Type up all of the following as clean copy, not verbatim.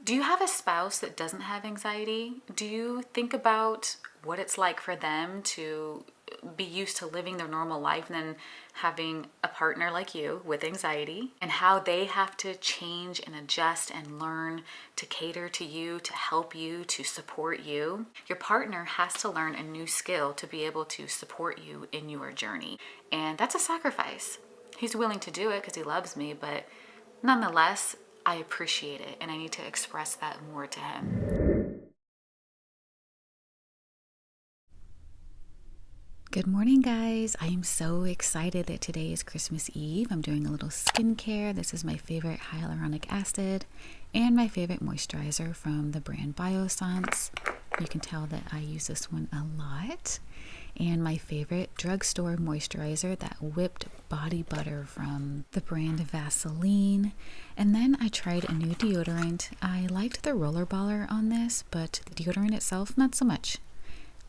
Do you have a spouse that doesn't have anxiety? Do you think about what it's like for them to be used to living their normal life and then having a partner like you with anxiety, and how they have to change and adjust and learn to cater to you, to help you, to support you? Your partner has to learn a new skill to be able to support you in your journey. And that's a sacrifice. He's willing to do it because he loves me, but nonetheless, I appreciate it, and I need to express that more to him. Good morning, guys. I am so excited that today is Christmas Eve. I'm doing a little skincare. This is my favorite hyaluronic acid and my favorite moisturizer from the brand Biossance. You can tell that I use this one a lot. And my favorite drugstore moisturizer, that whipped body butter from the brand Vaseline. And then I tried a new deodorant. I liked the rollerballer on this, but the deodorant itself, not so much.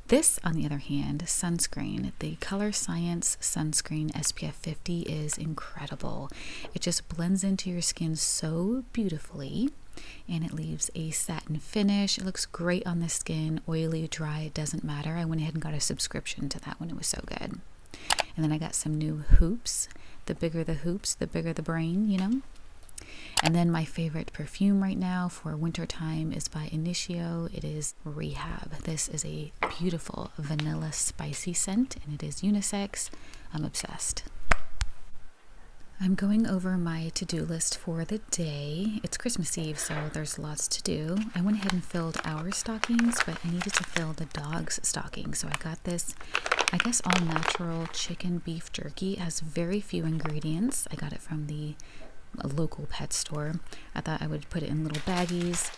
This, on the other hand, sunscreen, the Color Science Sunscreen SPF 50 is incredible. It just blends into your skin so beautifully, and it leaves a satin finish. It looks great on the skin, oily, dry, it doesn't matter. I went ahead and got a subscription to that one. It was so good. And then I got some new hoops. The bigger the hoops, the bigger the brain, you know? And then my favorite perfume right now for wintertime is by Initio. It is Rehab. This is a beautiful vanilla spicy scent, and it is unisex. I'm obsessed. I'm going over my to-do list for the day. It's Christmas Eve, so there's lots to do. I went ahead and filled our stockings, but I needed to fill the dog's stocking. So I got this, I guess, all-natural chicken beef jerky. It has very few ingredients. I got it from a local pet store. I thought I would put it in little baggies.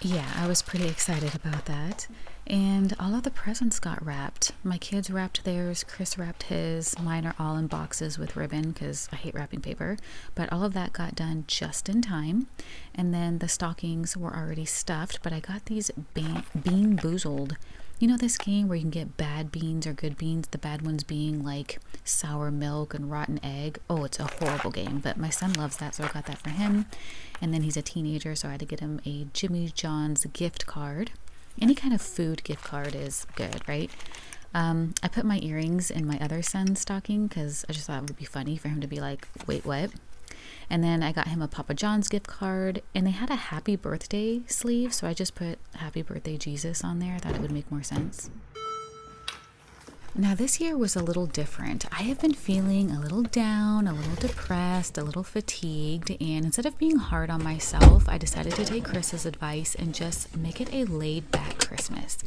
Yeah, I was pretty excited about that. And all of the presents got wrapped. My kids wrapped theirs, Chris wrapped his. Mine are all in boxes with ribbon because I hate wrapping paper. But all of that got done just in time. And then the stockings were already stuffed, but I got these Bean Boozled. You know this game where you can get bad beans or good beans, the bad ones being like sour milk and rotten egg? Oh, it's a horrible game, but my son loves that, so I got that for him. And then he's a teenager, so I had to get him a Jimmy John's gift card. Any kind of food gift card is good, right? I put my earrings in my other son's stocking because I just thought it would be funny for him to be like, wait, what? And then I got him a Papa John's gift card, and they had a happy birthday sleeve, so I just put happy birthday Jesus on there. I thought it would make more sense. Now this year was a little different. I have been feeling a little down, a little depressed, a little fatigued, and instead of being hard on myself, I decided to take Chris's advice and just make it a laid-back Christmas.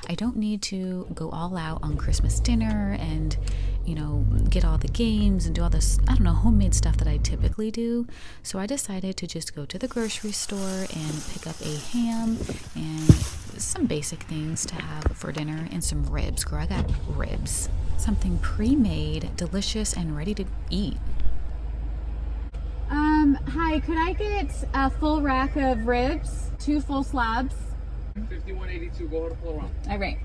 I don't need to go all out on Christmas dinner and, you know, get all the games and do all this, I don't know, homemade stuff that I typically do. So I decided to just go to the grocery store and pick up a ham and some basic things to have for dinner and some ribs. Girl, I got ribs. Something pre-made, delicious, and ready to eat. Hi, could I get a full rack of ribs? 2 full slabs. 5182, go ahead and pull around. All right.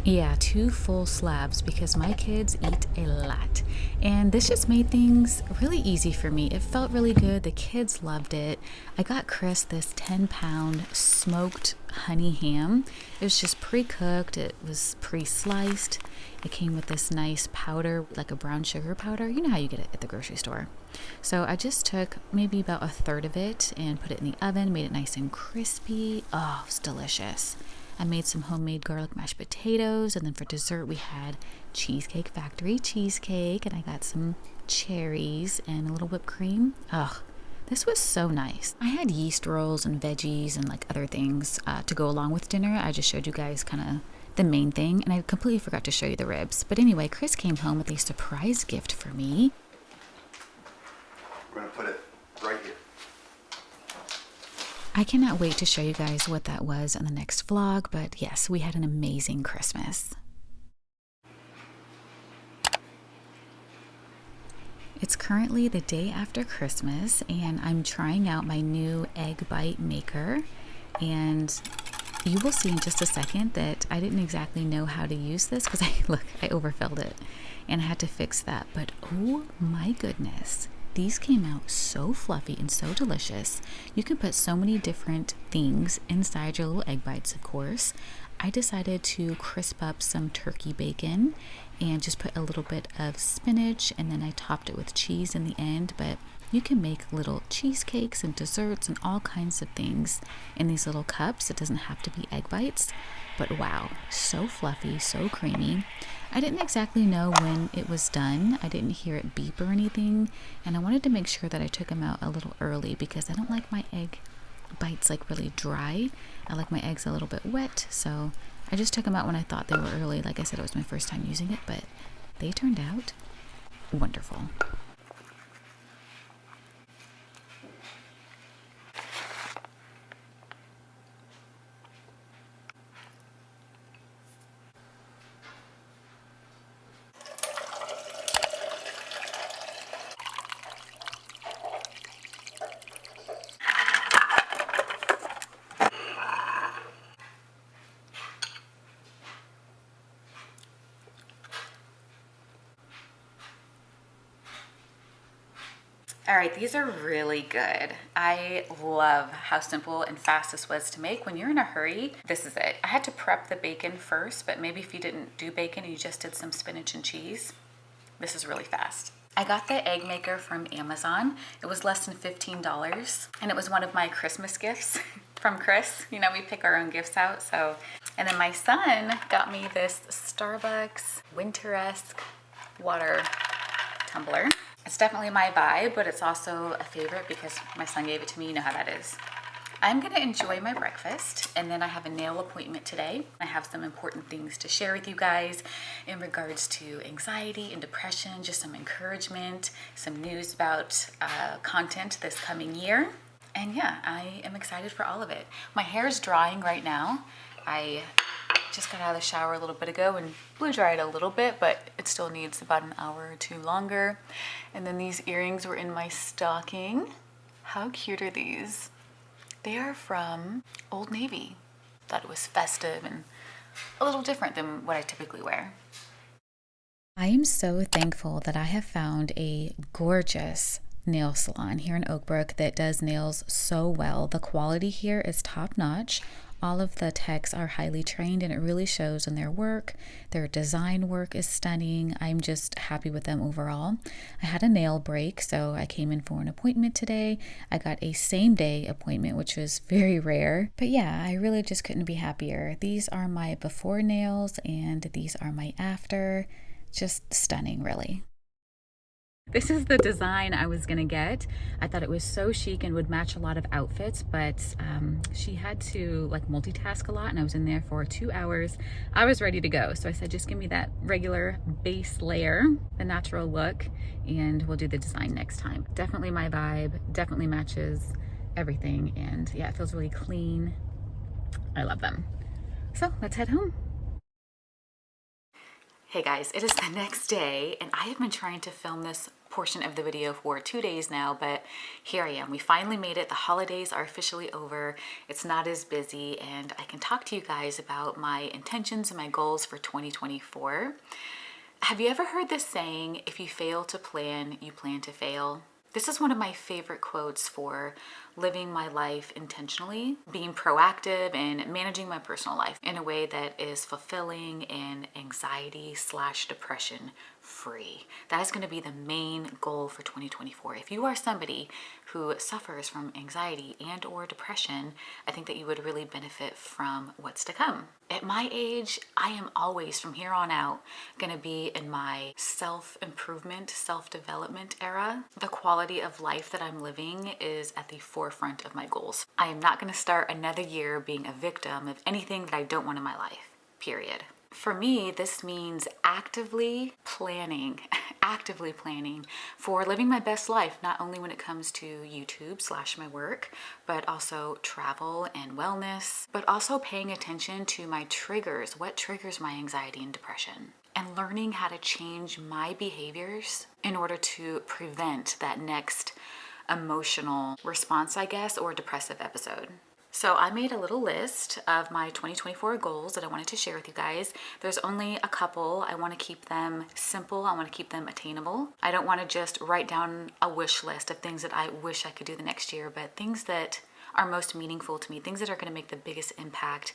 Yeah, 2 full slabs because my kids eat a lot. And this just made things really easy for me. It felt really good. The kids loved it. I got Chris this 10-pound smoked honey ham. It was just pre-cooked. It was pre-sliced. It came with this nice powder, like a brown sugar powder. You know how you get it at the grocery store. So I just took maybe about a third of it and put it in the oven, made it nice and crispy. Oh, it was delicious. I made some homemade garlic mashed potatoes, and then for dessert we had Cheesecake Factory cheesecake, and I got some cherries and a little whipped cream. Ugh, this was so nice. I had yeast rolls and veggies and like other things to go along with dinner. I just showed you guys kind of the main thing, and I completely forgot to show you the ribs. But anyway, Chris came home with a surprise gift for me. We're gonna put it right here. I cannot wait to show you guys what that was in the next vlog, but yes, we had an amazing Christmas. It's currently the day after Christmas, and I'm trying out my new egg bite maker, and you will see in just a second that I didn't exactly know how to use this because I overfilled it and I had to fix that, but oh my goodness. These came out so fluffy and so delicious. You can put so many different things inside your little egg bites, of course. I decided to crisp up some turkey bacon and just put a little bit of spinach, and then I topped it with cheese in the end. But you can make little cheesecakes and desserts and all kinds of things in these little cups. It doesn't have to be egg bites, but wow, so fluffy, so creamy. I didn't exactly know when it was done. I didn't hear it beep or anything, and I wanted to make sure that I took them out a little early because I don't like my egg bites like really dry. I like my eggs a little bit wet, so I just took them out when I thought they were early. Like I said, it was my first time using it, but they turned out wonderful. All right, these are really good. I love how simple and fast this was to make. When you're in a hurry, this is it. I had to prep the bacon first, but maybe if you didn't do bacon and you just did some spinach and cheese, this is really fast. I got the egg maker from Amazon. It was less than $15, and it was one of my Christmas gifts from Chris. You know, we pick our own gifts out, so. And then my son got me this Starbucks winter-esque water tumbler. It's definitely my vibe, but it's also a favorite because my son gave it to me. You know how that is. I'm gonna enjoy my breakfast, and then I have a nail appointment today. I have some important things to share with you guys in regards to anxiety and depression, just some encouragement, some news about content this coming year. And yeah, I am excited for all of it. My hair is drying right now. I just got out of the shower a little bit ago and blow dried a little bit, but it still needs about an hour or two longer. And then these earrings were in my stocking. How cute are these? They are from Old Navy. Thought it was festive and a little different than what I typically wear. I am so thankful that I have found a gorgeous nail salon here in Oak Brook that does nails so well. The quality here is top notch. All of the techs are highly trained, and it really shows in their work. Their design work is stunning. I'm just happy with them overall. I had a nail break, so I came in for an appointment today. I got a same day appointment, which was very rare. But yeah, I really just couldn't be happier. These are my before nails, and these are my after. Just stunning, really. This is the design I was gonna get. I thought it was so chic and would match a lot of outfits, but she had to like multitask a lot, and I was in there for 2 hours. I was ready to go, so I said, just give me that regular base layer, the natural look, and we'll do the design next time. Definitely my vibe, definitely matches everything, and yeah, it feels really clean. I love them. So let's head home. Hey guys, it is the next day, and I have been trying to film this portion of the video for 2 days now, but here I am. We finally made it. The holidays are officially over. It's not as busy, and I can talk to you guys about my intentions and my goals for 2024. Have you ever heard this saying, if you fail to plan, you plan to fail? This is one of my favorite quotes for living my life intentionally, being proactive and managing my personal life in a way that is fulfilling and anxiety/depression free. That is going to be the main goal for 2024. If you are somebody who suffers from anxiety and or depression, I think that you would really benefit from what's to come. At my age, I am always, from here on out, going to be in my self-improvement, self-development era. The quality of life that I'm living is at the forefront of my goals. I am not going to start another year being a victim of anything that I don't want in my life, period. For me, this means actively planning for living my best life, not only when it comes to YouTube/my work, but also travel and wellness, but also paying attention to my triggers, what triggers my anxiety and depression, and learning how to change my behaviors in order to prevent that next emotional response, I guess, or depressive episode. So I made a little list of my 2024 goals that I wanted to share with you guys. There's only a couple. I want to keep them simple. I want to keep them attainable. I don't want to just write down a wish list of things that I wish I could do the next year, but things that are most meaningful to me, things that are going to make the biggest impact,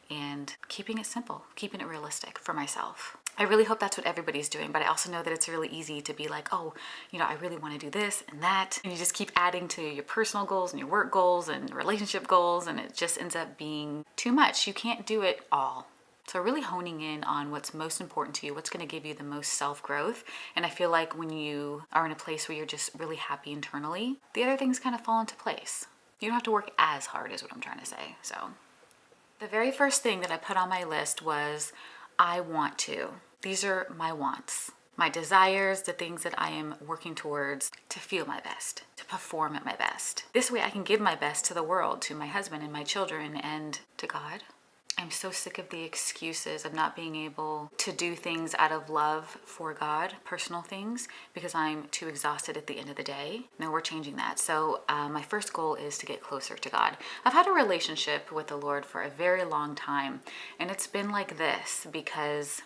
and keeping it simple, keeping it realistic for myself. I really hope that's what everybody's doing, but I also know that it's really easy to be like, oh, I really want to do this and that. And you just keep adding to your personal goals and your work goals and relationship goals, and it just ends up being too much. You can't do it all. So really honing in on what's most important to you, what's going to give you the most self-growth. And I feel like when you are in a place where you're just really happy internally, the other things kind of fall into place. You don't have to work as hard, is what I'm trying to say. So the very first thing that I put on my list was I want to. These are my wants, my desires, the things that I am working towards to feel my best, to perform at my best. This way I can give my best to the world, to my husband and my children, and to God. I'm so sick of the excuses of not being able to do things out of love for God, personal things, because I'm too exhausted at the end of the day. No, we're changing that. So my first goal is to get closer to God. I've had a relationship with the Lord for a very long time, and it's been like this because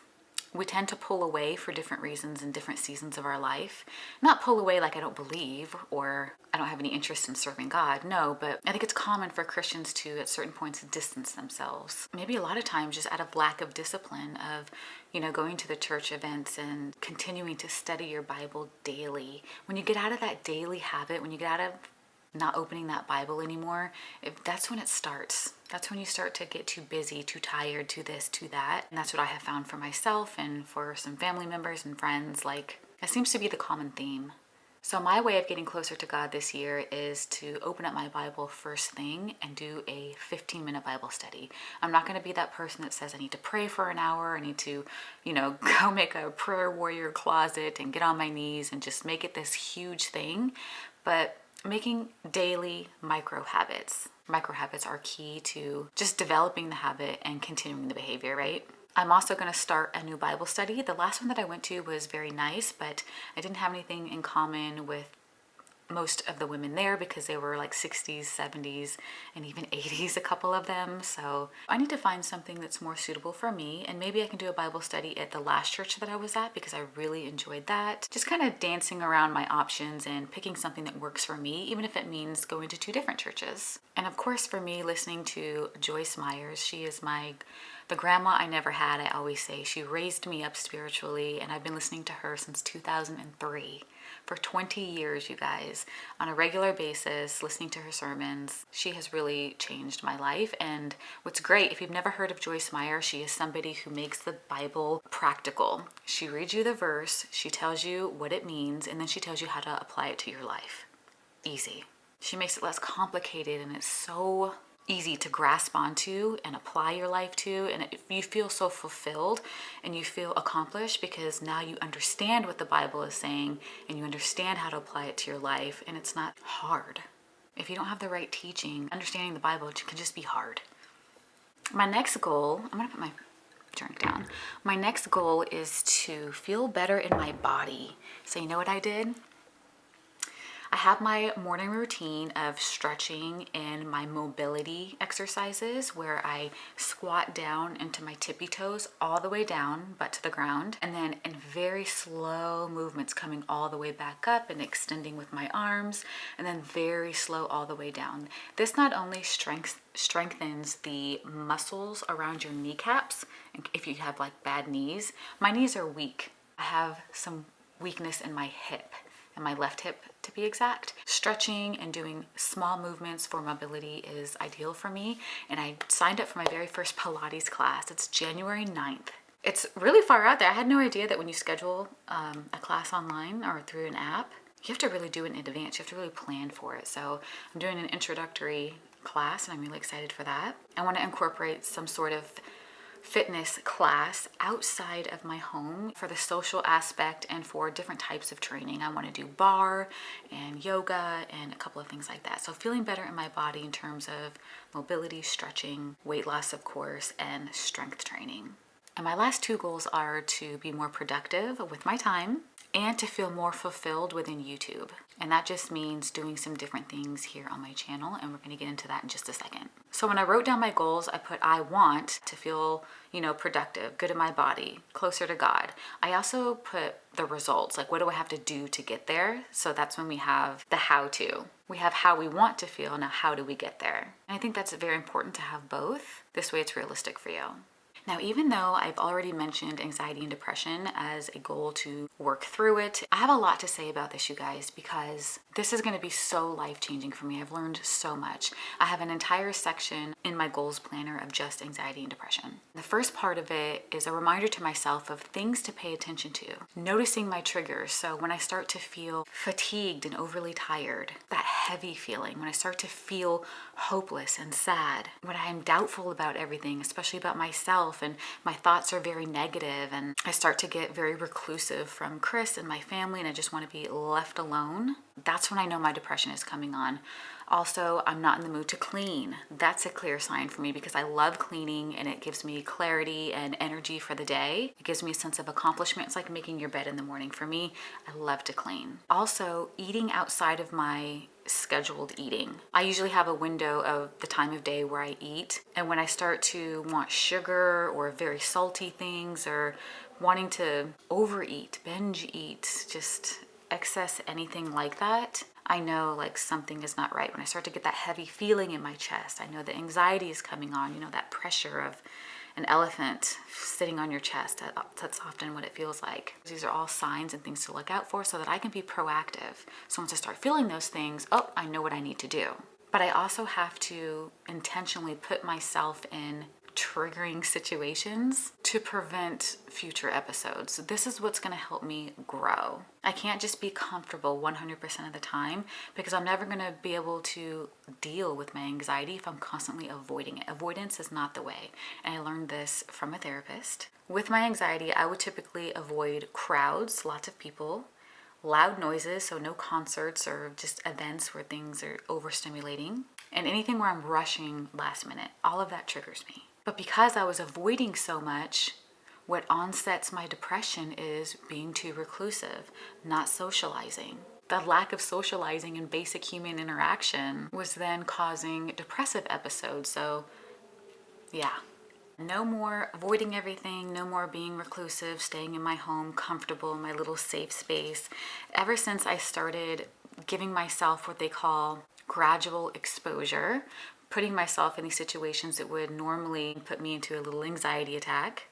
we tend to pull away for different reasons in different seasons of our life. Not pull away like I don't believe or I don't have any interest in serving God. No, but I think it's common for Christians to, at certain points, distance themselves. Maybe a lot of times just out of lack of discipline of, going to the church events and continuing to study your Bible daily. When you get out of that daily habit, when you get out of not opening that Bible anymore, that's when it starts. That's when you start to get too busy, too tired, too this, too that. And that's what I have found for myself and for some family members and friends. Like, that seems to be the common theme. So my way of getting closer to God this year is to open up my Bible first thing and do a 15-minute Bible study. I'm not going to be that person that says I need to pray for an hour, I need to, go make a prayer warrior closet and get on my knees and just make it this huge thing. But making daily micro habits. Micro habits are key to just developing the habit and continuing the behavior, right? I'm also going to start a new Bible study. The last one that I went to was very nice, but I didn't have anything in common with most of the women there because they were like 60s, 70s, and even 80s, a couple of them. So I need to find something that's more suitable for me, and maybe I can do a Bible study at the last church that I was at because I really enjoyed that. Just kind of dancing around my options and picking something that works for me, even if it means going to 2 different churches. And of course for me, listening to Joyce Myers, she is the grandma I never had, I always say. She raised me up spiritually, and I've been listening to her since 2003. For 20 years, you guys, on a regular basis, listening to her sermons. She has really changed my life. And what's great, if you've never heard of Joyce Meyer, she is somebody who makes the Bible practical. She reads you the verse, she tells you what it means, and then she tells you how to apply it to your life. Easy. She makes it less complicated, and it's so easy to grasp onto and apply your life to, and you feel so fulfilled and you feel accomplished because now you understand what the Bible is saying and you understand how to apply it to your life, and it's not hard. If you don't have the right teaching, understanding the Bible can just be hard. My next goal, I'm gonna put my drink down. My next goal is to feel better in my body. So you know what I did? I have my morning routine of stretching and my mobility exercises where I squat down into my tippy toes all the way down, but to the ground, and then in very slow movements coming all the way back up and extending with my arms, and then very slow all the way down. This not only strengthens the muscles around your kneecaps, if you have like bad knees. My knees are weak. I have some weakness in my hip, and my left hip to be exact. Stretching and doing small movements for mobility is ideal for me, and I signed up for my very first Pilates class. It's January 9th. It's really far out there. I had no idea that when you schedule a class online or through an app, you have to really do it in advance. You have to really plan for it. So I'm doing an introductory class, and I'm really excited for that. I want to incorporate some sort of fitness class outside of my home for the social aspect and for different types of training. I want to do bar and yoga and a couple of things like that. So feeling better in my body in terms of mobility, stretching, weight loss, of course, and strength training. And my last 2 goals are to be more productive with my time and to feel more fulfilled within YouTube. And that just means doing some different things here on my channel, and we're gonna get into that in just a second. So when I wrote down my goals, I put I want to feel, productive, good in my body, closer to God. I also put the results, like what do I have to do to get there? So that's when we have the how to. We have how we want to feel, now how do we get there? And I think that's very important to have both. This way it's realistic for you. Now, even though I've already mentioned anxiety and depression as a goal to work through it, I have a lot to say about this, you guys, because this is going to be so life-changing for me. I've learned so much. I have an entire section in my goals planner of just anxiety and depression. The first part of it is a reminder to myself of things to pay attention to, noticing my triggers. So when I start to feel fatigued and overly tired, that heavy feeling, when I start to feel hopeless and sad, when I'm doubtful about everything, especially about myself, and my thoughts are very negative, and I start to get very reclusive from Chris and my family, and I just want to be left alone, that's when I know my depression is coming on. Also, I'm not in the mood to clean. That's a clear sign for me because I love cleaning and it gives me clarity and energy for the day. It gives me a sense of accomplishment. It's like making your bed in the morning. For me, I love to clean. Also, eating outside of my scheduled eating. I usually have a window of the time of day where I eat, and when I start to want sugar or very salty things or wanting to overeat, binge eat, just excess anything like that, I know like something is not right. When I start to get that heavy feeling in my chest, I know the anxiety is coming on, that pressure of an elephant sitting on your chest. That's often what it feels like. These are all signs and things to look out for so that I can be proactive. So once I start feeling those things, I know what I need to do. But I also have to intentionally put myself in triggering situations to prevent future episodes. This is what's going to help me grow. I can't just be comfortable 100% of the time because I'm never going to be able to deal with my anxiety if I'm constantly avoiding it. Avoidance is not the way. And I learned this from a therapist. With my anxiety, I would typically avoid crowds, lots of people, loud noises, so no concerts or just events where things are overstimulating, and anything where I'm rushing last minute. All of that triggers me. But because I was avoiding so much, what onsets my depression is being too reclusive, not socializing. The lack of socializing and basic human interaction was then causing depressive episodes. So yeah, no more avoiding everything, no more being reclusive, staying in my home, comfortable in my little safe space. Ever since I started giving myself what they call gradual exposure, putting myself in these situations that would normally put me into a little anxiety attack.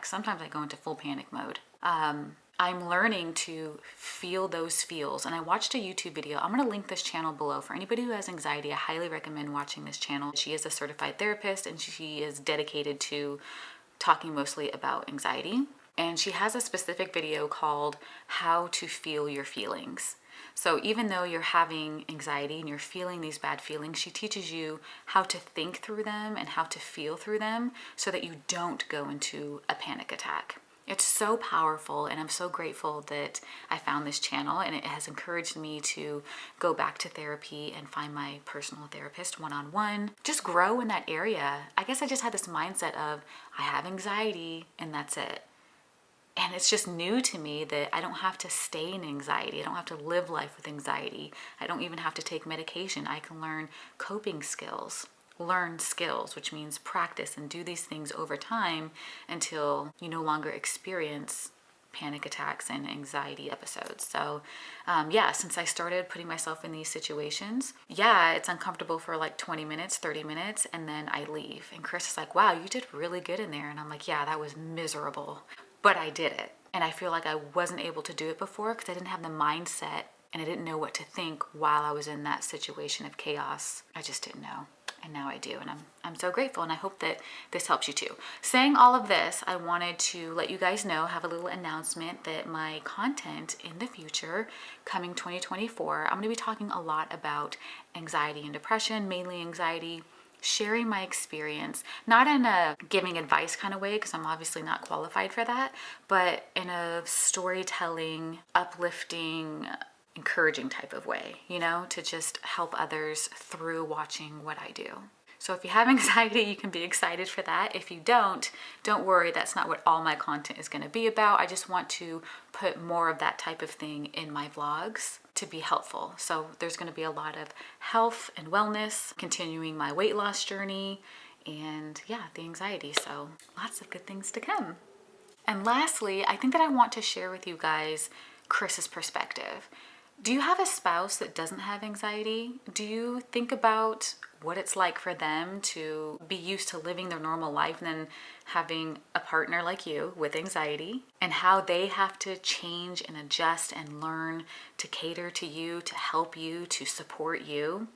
Sometimes I go into full panic mode. I'm learning to feel those feels. And I watched a YouTube video. I'm going to link this channel below. For anybody who has anxiety, I highly recommend watching this channel. She is a certified therapist and she is dedicated to talking mostly about anxiety. And she has a specific video called How to Feel Your Feelings. So even though you're having anxiety and you're feeling these bad feelings, she teaches you how to think through them and how to feel through them so that you don't go into a panic attack. It's so powerful, and I'm so grateful that I found this channel, and it has encouraged me to go back to therapy and find my personal therapist one-on-one, just grow in that area. I guess I just had this mindset of I have anxiety and that's it. And it's just new to me that I don't have to stay in anxiety. I don't have to live life with anxiety. I don't even have to take medication. I can learn coping skills, learn skills, which means practice and do these things over time until you no longer experience panic attacks and anxiety episodes. So since I started putting myself in these situations, it's uncomfortable for like 20 minutes, 30 minutes, and then I leave. And Chris is like, wow, you did really good in there. And I'm like, yeah, that was miserable. But I did it. And I feel like I wasn't able to do it before because I didn't have the mindset and I didn't know what to think while I was in that situation of chaos. I just didn't know. And now I do. And I'm so grateful. And I hope that this helps you too. Saying all of this, I wanted to let you guys know, have a little announcement that my content in the future, coming 2024, I'm going to be talking a lot about anxiety and depression, mainly anxiety, sharing my experience, not in a giving advice kind of way, because I'm obviously not qualified for that, but in a storytelling, uplifting, encouraging type of way, to just help others through watching what I do. So if you have anxiety, you can be excited for that. If you don't worry, that's not what all my content is going to be about. I just want to put more of that type of thing in my vlogs to be helpful. So there's going to be a lot of health and wellness, continuing my weight loss journey, and yeah, the anxiety. So lots of good things to come. And lastly, I think that I want to share with you guys Chris's perspective. Do you have a spouse that doesn't have anxiety? Do you think about what it's like for them to be used to living their normal life and then having a partner like you with anxiety, and how they have to change and adjust and learn to cater to you, to help you, to support you?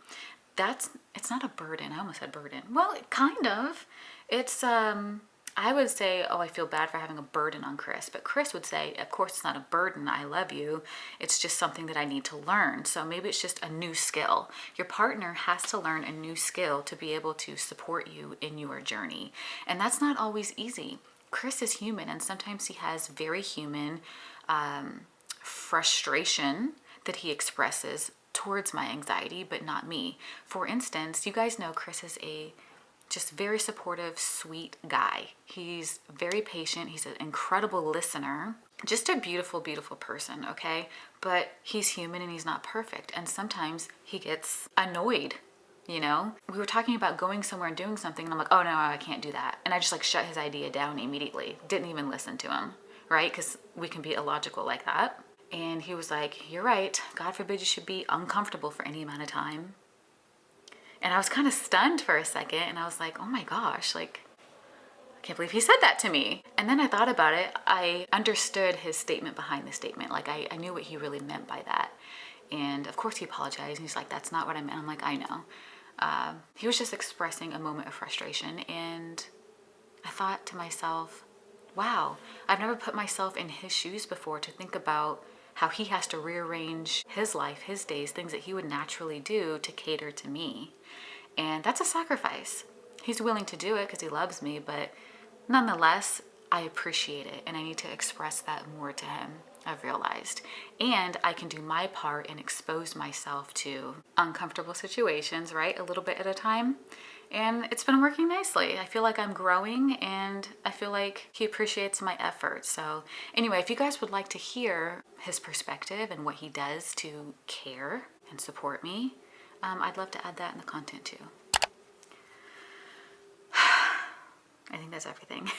It's not a burden. I almost said burden. Well, kind of. It's I would say, oh, I feel bad for having a burden on Chris. But Chris would say, of course, it's not a burden. I love you. It's just something that I need to learn. So maybe it's just a new skill. Your partner has to learn a new skill to be able to support you in your journey. And that's not always easy. Chris is human, and sometimes he has very human frustration that he expresses towards my anxiety, but not me. For instance, you guys know Chris is a just very supportive, sweet guy. He's very patient. He's an incredible listener. Just a beautiful, beautiful person, okay? But he's human and he's not perfect. And sometimes he gets annoyed, you know? We were talking about going somewhere and doing something, and I'm like, oh no, I can't do that. And I just like shut his idea down immediately. Didn't even listen to him, right? Because we can be illogical like that. And he was like, you're right. God forbid you should be uncomfortable for any amount of time. And I was kind of stunned for a second, and I was like, oh my gosh, like, I can't believe he said that to me. And then I thought about it. I understood his statement behind the statement. Like, I knew what he really meant by that. And of course he apologized, and he's like, that's not what I meant. I'm like, I know. He was just expressing a moment of frustration, and I thought to myself, wow, I've never put myself in his shoes before to think about how he has to rearrange his life, his days, things that he would naturally do to cater to me. And that's a sacrifice. He's willing to do it because he loves me, but nonetheless, I appreciate it, and I need to express that more to him, I've realized. And I can do my part and expose myself to uncomfortable situations, right? A little bit at a time. And it's been working nicely. I feel like I'm growing, and I feel like he appreciates my effort. So anyway, if you guys would like to hear his perspective and what he does to care and support me, I'd love to add that in the content too. I think that's everything.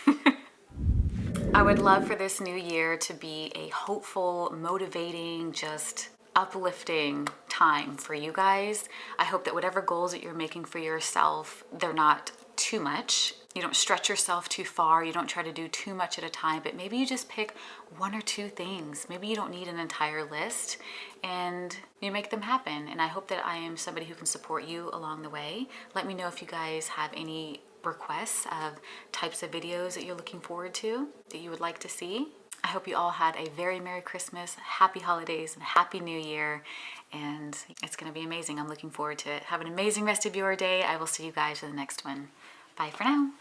I would love for this new year to be a hopeful, motivating, just uplifting time for you guys. I hope that whatever goals that you're making for yourself, they're not too much. You don't stretch yourself too far. You don't try to do too much at a time, but maybe you just pick one or two things. Maybe you don't need an entire list, and you make them happen. And I hope that I am somebody who can support you along the way. Let me know if you guys have any requests of types of videos that you're looking forward to, that you would like to see. I hope you all had a very Merry Christmas, Happy Holidays, and Happy New Year. And it's going to be amazing. I'm looking forward to it. Have an amazing rest of your day. I will see you guys in the next one. Bye for now.